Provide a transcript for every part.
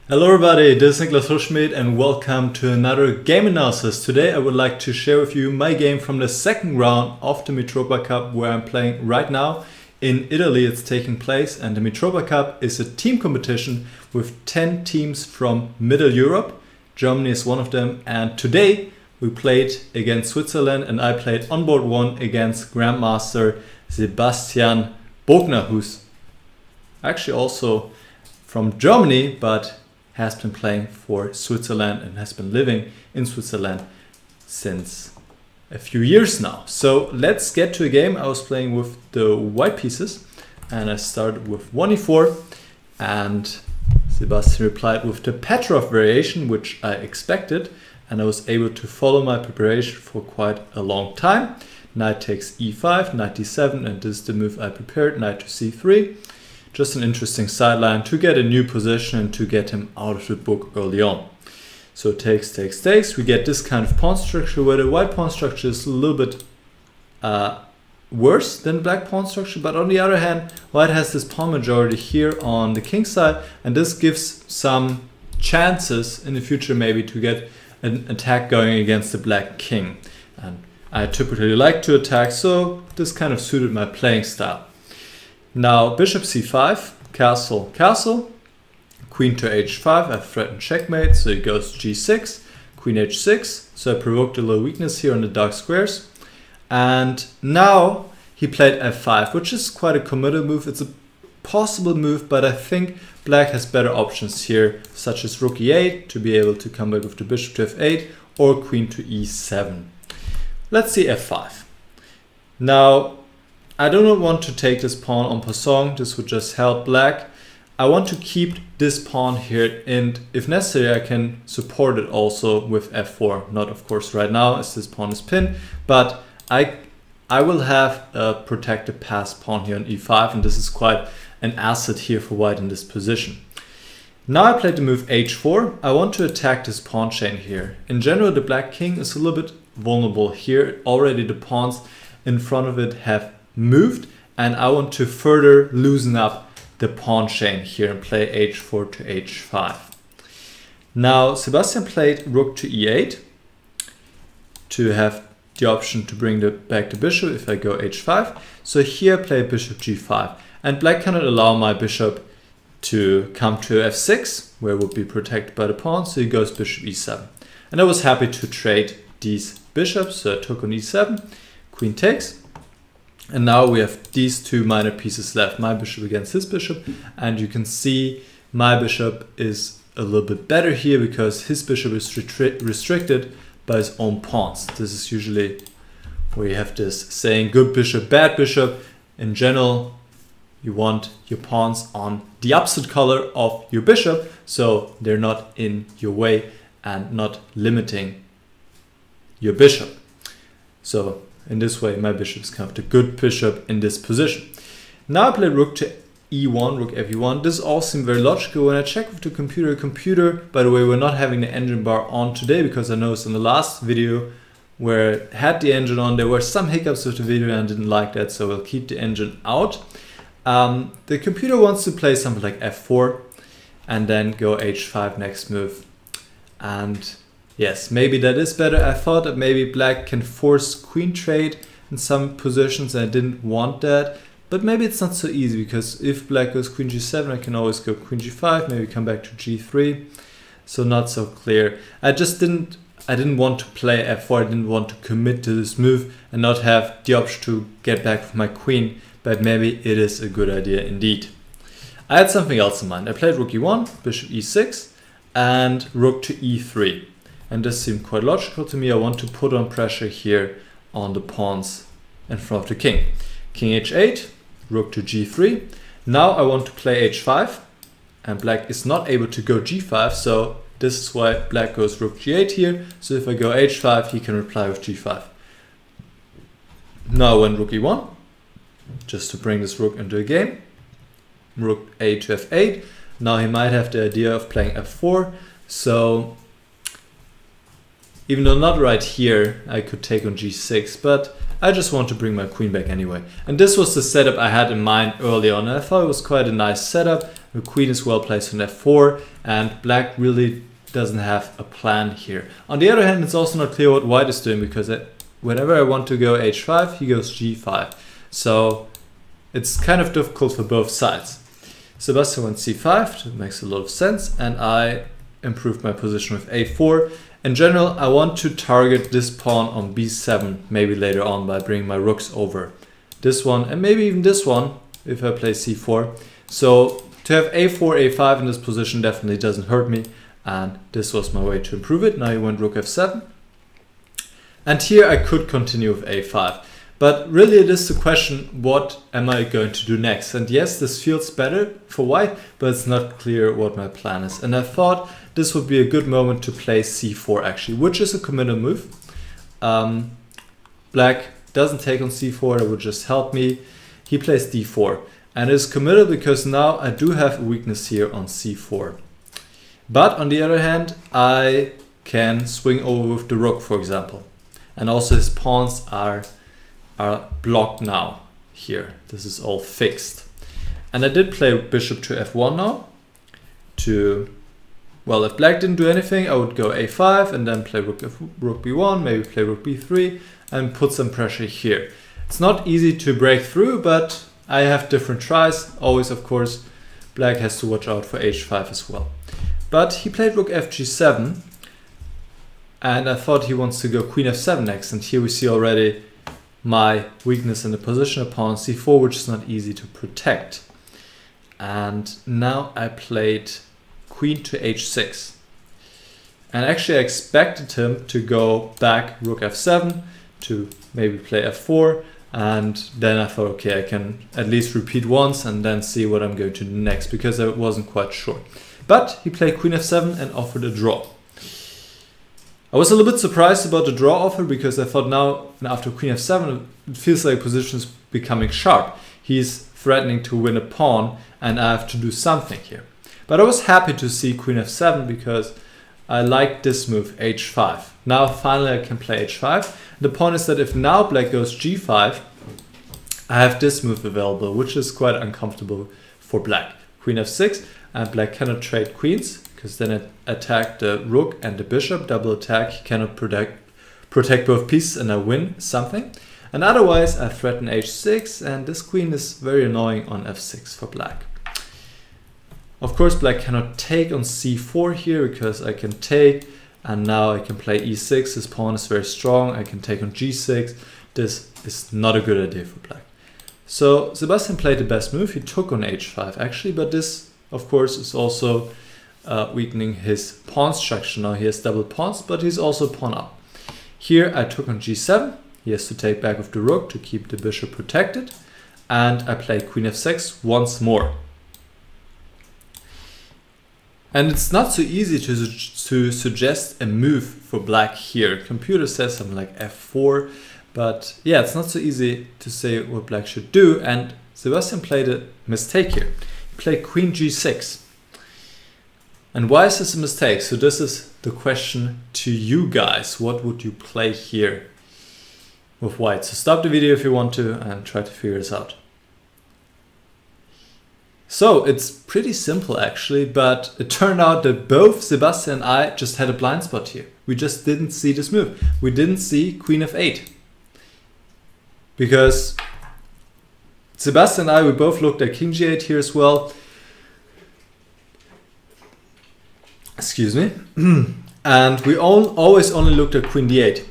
Hello everybody, this is Niclas Huschenbeth and welcome to another game analysis. Today I would like to share with you my game from the second round of the Mitropa Cup where I'm playing right now. In Italy it's taking place, and the Mitropa Cup is a team competition with 10 teams from Middle Europe. Germany is one of them, and today we played against Switzerland and I played on board 1 against Grandmaster Sebastian Bogner, who's actually also from Germany but has been playing for Switzerland and has been living in Switzerland since a few years now. So let's get to a game. I was playing with the white pieces and I started with 1e4, and Sebastian replied with the Petroff variation, which I expected, and I was able to follow my preparation for quite a long time. Knight takes e5, knight d7, and this is the move I prepared, knight to c3. Just an interesting sideline to get a new position and to get him out of the book early on. So takes, takes, takes. We get this kind of pawn structure where the white pawn structure is a little bit worse than the black pawn structure. But on the other hand, white has this pawn majority here on the king side, and this gives some chances in the future maybe to get an attack going against the black king. And I typically like to attack, so this kind of suited my playing style. Now bishop c5, castle, castle, queen to h5, I threatened checkmate, so it goes g6, queen h6, so I provoked a little weakness here on the dark squares. And now he played f5, which is quite a committal move. It's a possible move, but I think black has better options here, such as rook e8 to be able to come back with the bishop to f8, or queen to e7. Let's see f5. Now, I do not want to take this pawn en passant, this would just help black. I want to keep this pawn here, and if necessary I can support it also with f4. Not of course right now as this pawn is pinned, but I will have a protected passed pawn here on e5, and this is quite an asset here for white in this position. Now I played the move h4. I want to attack this pawn chain here. In general the black king is a little bit vulnerable here. Already the pawns in front of it have moved, and I want to further loosen up the pawn chain here and play h4 to h5. Now Sebastian played rook to e8 to have the option to bring back the bishop if I go h5. So here I play bishop g5, and black cannot allow my bishop to come to f6 where it would be protected by the pawn, so he goes bishop e7. And I was happy to trade these bishops, so I took on e7, queen takes. And now we have these two minor pieces left, my bishop against his bishop, and you can see my bishop is a little bit better here because his bishop is restricted by his own pawns. This is usually where you have this saying, good bishop, bad bishop. In general, you want your pawns on the opposite color of your bishop, so they're not in your way and not limiting your bishop. So in this way, my bishop is kind of the good bishop in this position. Now I play rook to e1, rook fe1. This all seemed very logical. When I checked with the computer, by the way, we're not having the engine bar on today because I noticed in the last video where it had the engine on, there were some hiccups with the video and I didn't like that, so we'll keep the engine out. The computer wants to play something like f4 and then go h5 next move. And yes, maybe that is better. I thought that maybe black can force queen trade in some positions and I didn't want that. But maybe it's not so easy because if black goes queen g7, I can always go queen g5, maybe come back to g3. So not so clear. I didn't want to play f4, I didn't want to commit to this move and not have the option to get back with my queen, but maybe it is a good idea indeed. I had something else in mind. I played rook e1, bishop e6 and rook to e3. And this seemed quite logical to me. I want to put on pressure here on the pawns in front of the king. King h8, rook to g3. Now I want to play h5, and black is not able to go g5, so this is why black goes rook g8 here. So if I go h5, he can reply with g5. Now I went rook e1, just to bring this rook into a game. Rook a to f8. Now he might have the idea of playing f4, so even though not right here, I could take on g6, but I just want to bring my queen back anyway. And this was the setup I had in mind early on. I thought it was quite a nice setup. The queen is well placed on f4, and black really doesn't have a plan here. On the other hand, it's also not clear what white is doing, because whenever I want to go h5, he goes g5. So it's kind of difficult for both sides. Sebastian went c5, that makes a lot of sense, and I improved my position with a4. In general, I want to target this pawn on b7, maybe later on, by bringing my rooks over. This one, and maybe even this one, if I play c4. So to have a4, a5 in this position definitely doesn't hurt me, and this was my way to improve it. Now he went rook f7. And here I could continue with a5. But really it is the question, what am I going to do next? And yes, this feels better for white, but it's not clear what my plan is. And I thought this would be a good moment to play c4 actually, which is a committal move. Black doesn't take on c4, that would just help me. He plays d4. And it's committal because now I do have a weakness here on c4. But on the other hand, I can swing over with the rook, for example. And also his pawns are blocked now here. This is all fixed. And I did play bishop to f1 now. Well, if black didn't do anything, I would go a5 and then play rook b1, maybe play rook b3 and put some pressure here. It's not easy to break through, but I have different tries. Always, of course, black has to watch out for h5 as well. But he played rook fg7, and I thought he wants to go queen f7 next. And here we see already my weakness in the position of pawn c4, which is not easy to protect. And now I played queen to h6. And actually I expected him to go back rook f7 to maybe play f4. And then I thought, okay, I can at least repeat once and then see what I'm going to do next, because I wasn't quite sure. But he played queen f7 and offered a draw. I was a little bit surprised about the draw offer, because I thought now after queen f7 it feels like position is becoming sharp. He's threatening to win a pawn and I have to do something here. But I was happy to see queen f7 because I like this move, h5. Now finally I can play h5. The point is that if now black goes g5, I have this move available, which is quite uncomfortable for black. Queen f6, and black cannot trade queens, because then it attacked the rook and the bishop, double attack. He cannot protect both pieces and I win something. And otherwise I threaten h6, and this queen is very annoying on f6 for black. Of course black cannot take on c4 here, because I can take, and now I can play e6. This pawn is very strong. I can take on g6. This is not a good idea for black. So Sebastian played the best move. He took on h5 actually, but this of course is also weakening his pawn structure. Now he has double pawns, but he's also pawn up. Here I took on g7. He has to take back with the rook to keep the bishop protected. And I play queen f6 once more. And it's not so easy to suggest a move for black here. Computer says something like f4, but yeah, it's not so easy to say what black should do. And Sebastian played a mistake here. He played queen g6. And why is this a mistake? So this is the question to you guys. What would you play here with white? So stop the video if you want to and try to figure this out. So it's pretty simple actually, but it turned out that both Sebastian and I just had a blind spot here. We just didn't see this move. We didn't see queen f8. Because Sebastian and I, we both looked at king g8 here as well. Excuse me. And we always only looked at queen d8.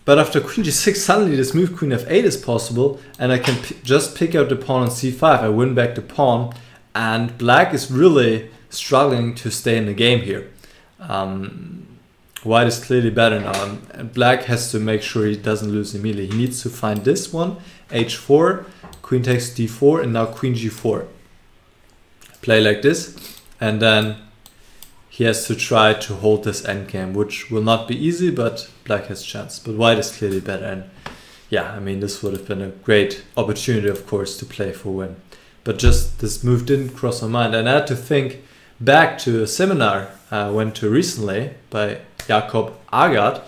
But after queen g6, suddenly this move queen f8 is possible, and I can just pick out the pawn on c5. I win back the pawn, and black is really struggling to stay in the game here. White is clearly better now, and black has to make sure he doesn't lose immediately. He needs to find this one, h4, queen takes d4, and now queen g4. Play like this, and then he has to try to hold this endgame, which will not be easy, but black has a chance. But white is clearly better, and yeah, I mean, this would have been a great opportunity, of course, to play for win. But just this move didn't cross my mind, and I had to think back to a seminar I went to recently by Jakob Agard,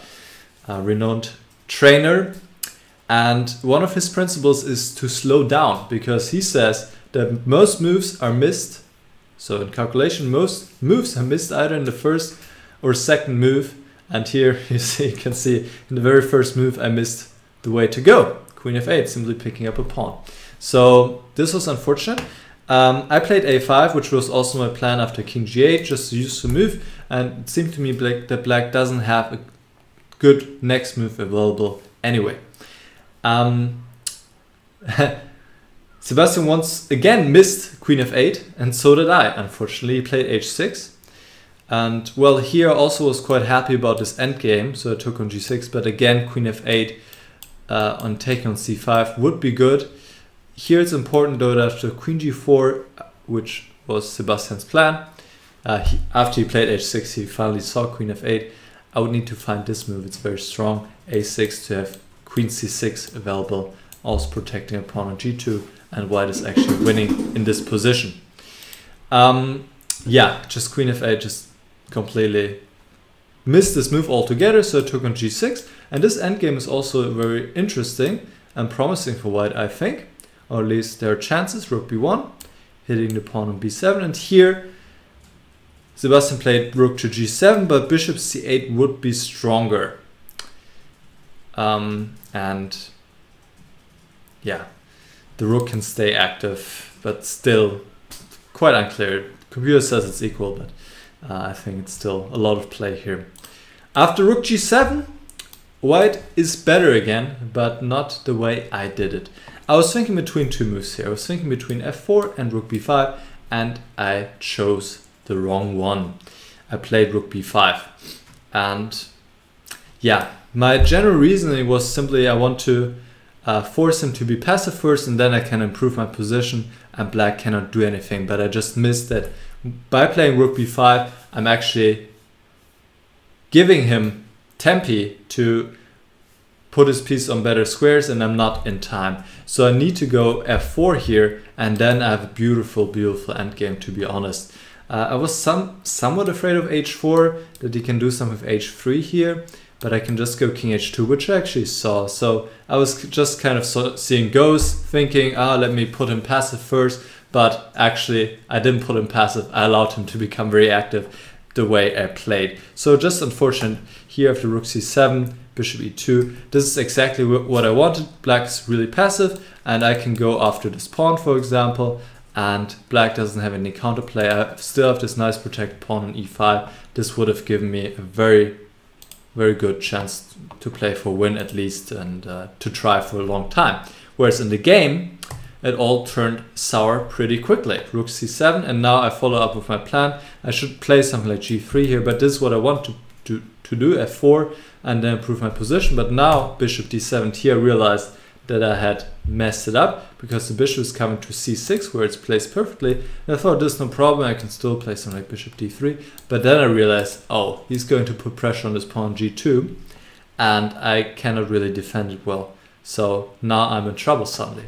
a renowned trainer, and one of his principles is to slow down, because he says that most moves are missed So in calculation, most moves I missed either in the first or second move. And here you can see in the very first move I missed the way to go. Queen f8, simply picking up a pawn. So this was unfortunate. I played a5, which was also my plan after king g8, just to use the move. And it seemed to me that black doesn't have a good next move available anyway. Sebastian once again missed queen f8, and so did I. Unfortunately, he played h6. And well, here I also was quite happy about this endgame, so I took on g6, but again, queen f8 on taking on c5 would be good. Here it's important though that after queen g4, which was Sebastian's plan, after he played h6, he finally saw queen f8. I would need to find this move, it's very strong, a6 to have queen c6 available, also protecting a pawn on g2, and white is actually winning in this position. Yeah, just queen f8, just completely missed this move altogether, so I took on g6, and this endgame is also very interesting and promising for white, I think, or at least there are chances. Rook b1, hitting the pawn on b7, and here Sebastian played rook to g7, but bishop c8 would be stronger. And yeah, the rook can stay active, but still quite unclear. Computer says it's equal, but I think it's still a lot of play here. After rook g7, white is better again, but not the way I did it. I was thinking between two moves here. I was thinking between f4 and rook b5, and I chose the wrong one. I played rook b5. And yeah, my general reasoning was simply I want to force him to be passive first, and then I can improve my position, and black cannot do anything. But I just missed that by playing rook b5, I'm actually giving him tempi to put his piece on better squares, and I'm not in time. So I need to go f4 here, and then I have a beautiful, beautiful endgame, to be honest. I was somewhat afraid of h4, that he can do some with h3 here, but I can just go king h2, which I actually saw. So I was just kind of seeing ghosts, thinking, let me put him passive first, but actually I didn't put him passive. I allowed him to become very active the way I played. So just unfortunate here after rook c7, bishop e2. This is exactly what I wanted. Black is really passive, and I can go after this pawn, for example, and black doesn't have any counterplay. I still have this nice protected pawn on e5. This would have given me a very, very good chance to play for win at least, and to try for a long time. Whereas in the game, it all turned sour pretty quickly. Rook c7, and now I follow up with my plan. I should play something like g3 here, but this is what I want to do, f4, and then improve my position. But now bishop d7, here I realized that I had messed it up, because the bishop is coming to c6 where it's placed perfectly, and I thought there's no problem, I can still play something like bishop d3. But then I realized, oh, he's going to put pressure on this pawn g2, and I cannot really defend it well. So now I'm in trouble suddenly.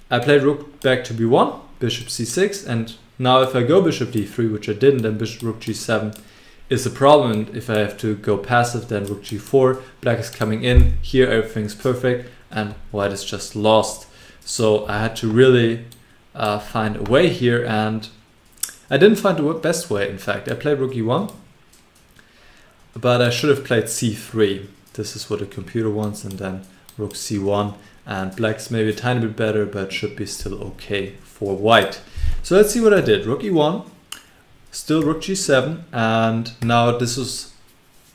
I played rook back to b1, bishop c6, and now if I go bishop d3, which I didn't, then bishop rook g7 is a problem. And if I have to go passive, then rook g4, black is coming in, here everything's perfect, and white is just lost. So I had to really find a way here, and I didn't find the best way, in fact. I played rook e1, but I should have played c3. This is what the computer wants, and then rook c1, and black's maybe a tiny bit better, but should be still okay for white. So let's see what I did. Rook e1, still rook g7, and now this is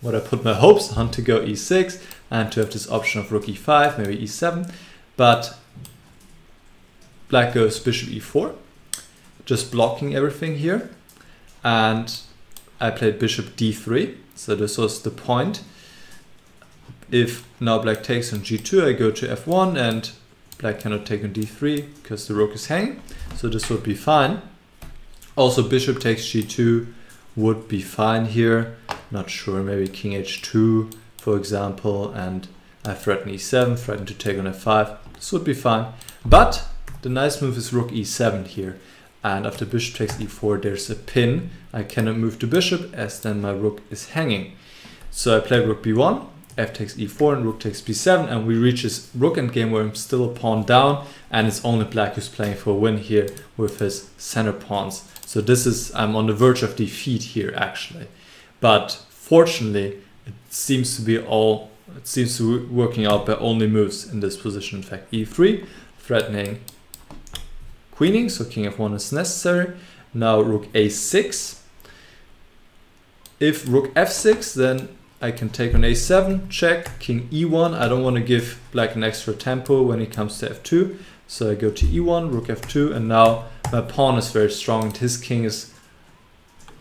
what I put my hopes on, to go e6 and to have this option of rook e5, maybe e7, but black goes bishop e4, just blocking everything here, and I played bishop d3, so this was the point. If now black takes on g2, I go to f1, and black cannot take on d3 because the rook is hanging, so this would be fine. Also bishop takes g2 would be fine here, not sure, maybe king h2 for example, and I threaten e7, threaten to take on f5, this would be fine. But the nice move is rook e7 here, and after bishop takes e4 there's a pin. I cannot move the bishop as then my rook is hanging. So I played rook b1, f takes e4 and rook takes b7, and we reach this rook endgame where I'm still a pawn down, and it's only black who's playing for a win here with his center pawns. So this is, I'm on the verge of defeat here actually, but fortunately it seems to be working out by only moves in this position. In fact, e3 threatening queening, so king f1 is necessary. Now rook a6. If rook f6, then I can take on a7, check, king e1. I don't want to give black an extra tempo when he comes to f2. So I go to e1, rook f2, and now my pawn is very strong and his king is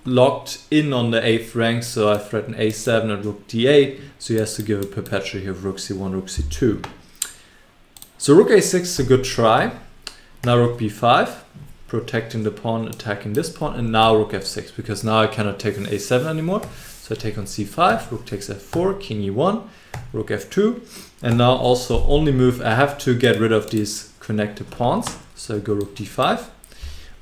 locked in on the 8th rank. So I threaten a7 and rook d8. So he has to give a perpetual here of rook c1, rook c2. So rook a6 is a good try. Now rook b5, protecting the pawn, attacking this pawn, and now rook f6, because now I cannot take on a7 anymore. So I take on c5, rook takes f4, king e1, rook f2, and now also only move, I have to get rid of these connected pawns. So I go rook d5,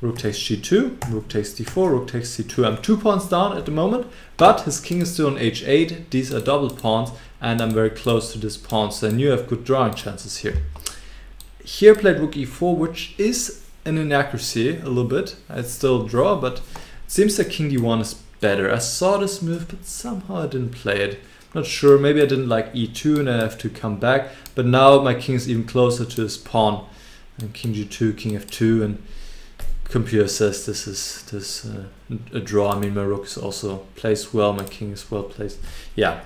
rook takes g2, rook takes d4, rook takes c2. I'm 2 pawns down at the moment, but his king is still on h8. These are double pawns, and I'm very close to this pawn, so I knew I have good drawing chances here. Here played rook e4, which is an inaccuracy a little bit. I'd still draw, but it seems that king d1 is better. I saw this move, but somehow I didn't play it. Not sure, maybe I didn't like e2 and I have to come back. But now my king is even closer to his pawn. And king g2, king f2, and computer says this is a draw. I mean, my rook is also placed well, my king is well placed. Yeah.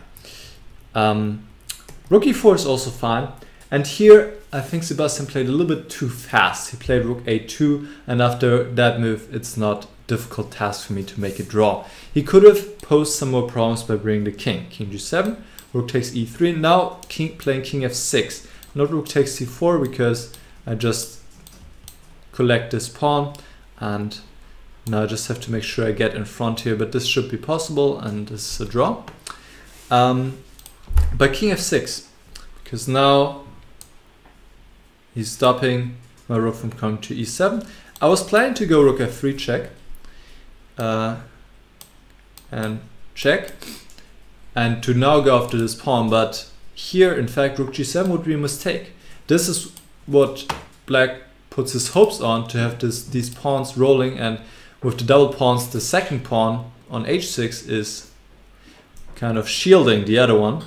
Rook e4 is also fine. And here I think Sebastian played a little bit too fast. He played rook a2, and after that move it's not a difficult task for me to make a draw. He could have posed some more problems by bringing the king. King g7, rook takes e3, now playing king f6. Not rook takes c4, because I just collect this pawn, and now I just have to make sure I get in front here, but this should be possible, and this is a draw. But king f6, because now he's stopping my rook from coming to e7. I was planning to go rook f3 check, and check, and to now go after this pawn, but here in fact rook g7 would be a mistake. This is what black puts his hopes on, to have these pawns rolling, and with the double pawns the second pawn on h6 is kind of shielding the other one,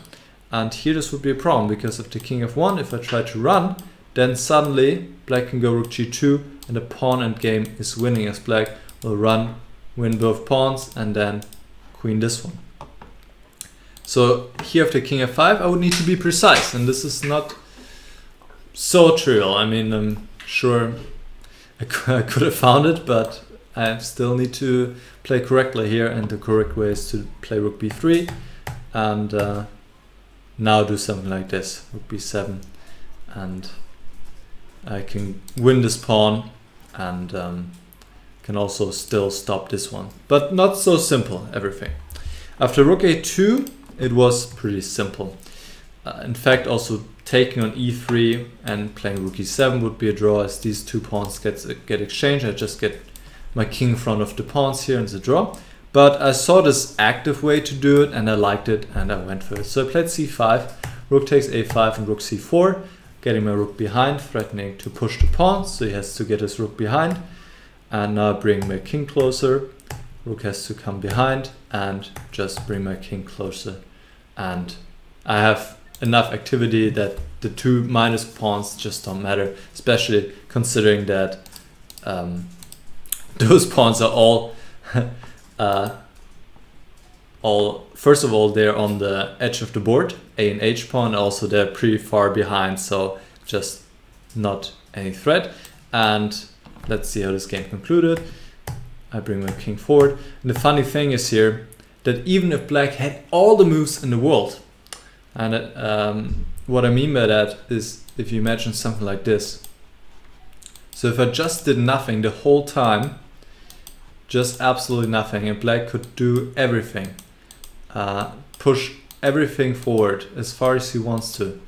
and here this would be a problem, because of the king f1, if I try to run, then suddenly black can go rook g2 and the pawn endgame is winning, as black will win both pawns and then queen this one. So here after king f5 I would need to be precise, and this is not so trivial. I mean, I'm sure I could have found it, but I still need to play correctly here, and the correct way is to play rook b3 and now do something like this, rook b7, and I can win this pawn and can also still stop this one. But not so simple, everything. After rook a2, it was pretty simple. In fact, also taking on e3 and playing rook e7 would be a draw, as these two pawns get exchanged. I just get my king in front of the pawns here, and it's a draw. But I saw this active way to do it, and I liked it, and I went for it. So I played c5, rook takes a5 and rook c4, getting my rook behind, threatening to push the pawn, so he has to get his rook behind. And now bring my king closer, rook has to come behind, and just bring my king closer. And I have enough activity that the two minus pawns just don't matter, especially considering that those pawns are all first of all, they're on the edge of the board, A and H pawn, also they're pretty far behind, so just not any threat. And let's see how this game concluded. I bring my king forward. And the funny thing is here that even if black had all the moves in the world, and what I mean by that is, if you imagine something like this. So if I just did nothing the whole time, just absolutely nothing, and black could do everything, push everything forward as far as he wants to.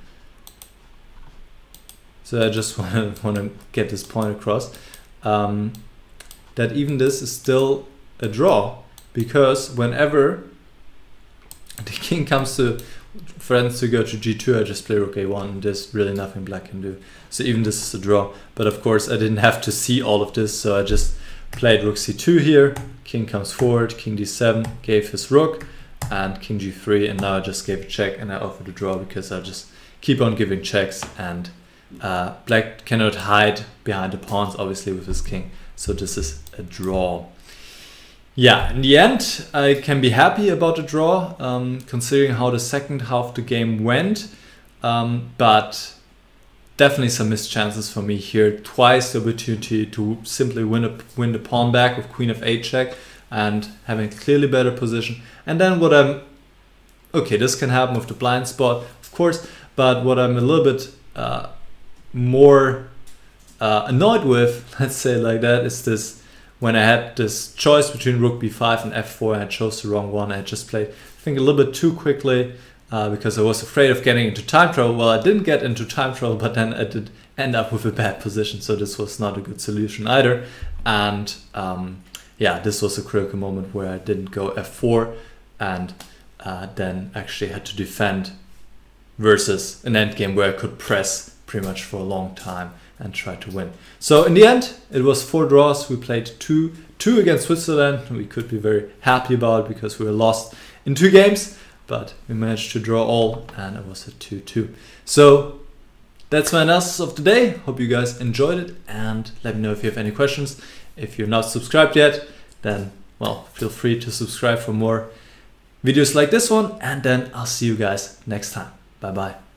So I just want to get this point across, that even this is still a draw, because whenever the king comes to friends to go to g2, I just play rook a1, and there's really nothing black can do. So even this is a draw. But of course I didn't have to see all of this, so I just played rook c2 here, king comes forward, king d7, gave his rook, and king g3, and now I just gave a check and I offered a draw because I just keep on giving checks, and black cannot hide behind the pawns obviously with his king, so this is a draw. Yeah, in the end I can be happy about the draw, considering how the second half of the game went, but definitely some missed chances for me here. Twice the opportunity to simply win the pawn back with queen f8 check and having a clearly better position. And then what okay, this can happen with the blind spot, of course, but what I'm a little bit more annoyed with, let's say like that, is this: when I had this choice between rook b5 and f4 and I chose the wrong one. I just played, I think, a little bit too quickly because I was afraid of getting into time trouble. Well, I didn't get into time trouble, but then I did end up with a bad position, so this was not a good solution either. And yeah, this was a critical moment where I didn't go f4 and then actually had to defend versus an endgame where I could press pretty much for a long time and try to win. So in the end, it was 4 draws. We played 2 against Switzerland. We could be very happy about it because we were lost in 2 games, but we managed to draw all, and it was a 2-2. So that's my analysis of today. Hope you guys enjoyed it, and let me know if you have any questions. If you're not subscribed yet, then, well, feel free to subscribe for more videos like this one, and then I'll see you guys next time. Bye bye.